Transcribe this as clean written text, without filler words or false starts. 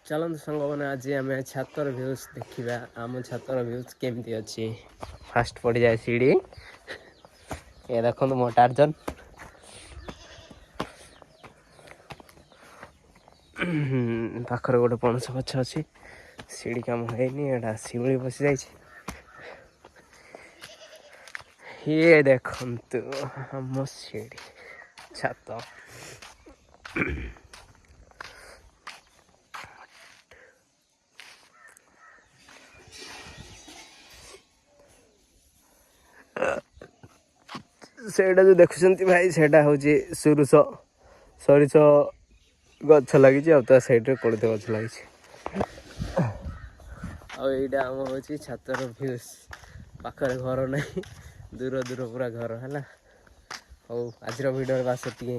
चलନ୍ତୁ ସାଙ୍ଗମାନେ ଆଜି ଆମେ ଛାତର ଭ୍ୟୁଜ୍ ଦେଖିବା। ଆମ ଛାତର ଭ୍ୟୁଜ୍ କେମିତି ଅଛି। ଫାଷ୍ଟ ପଡ଼ିଯାଏ ସିଡ଼ି। ଏ ଦେଖନ୍ତୁ ମୋ ଟାର୍ଜନ। ପାଖରେ ଗୋଟେ ପଣସ ଗଛ ଅଛି। ସିଡ଼ି କାମ ହେଇନି, ଏଇଟା ଶିଉଳି ବସିଯାଇଛି। ଇଏ ଦେଖନ୍ତୁ ଆମ ସିଡ଼ି ଛାତ। ସେଇଟା ଯେଉଁ ଦେଖୁଛନ୍ତି ଭାଇ, ସେଇଟା ହେଉଛି ସୋରିଷ ଗଛ ଲାଗିଛି, ଆଉ ତା ସାଇଡ଼ରେ କୋଳିଥ ଗଛ ଲାଗିଛି। ଆଉ ଏଇଟା ଆମ ହେଉଛି ଛାତର ଭ୍ୟୁଜ୍। ପାଖରେ ଘର ନାହିଁ, ଦୂର ପୁରା ଘର ହେଲା। ହଉ ଆଜିର ଭିଡ଼ିଓରେ ବାସ୍ ଏତିକି।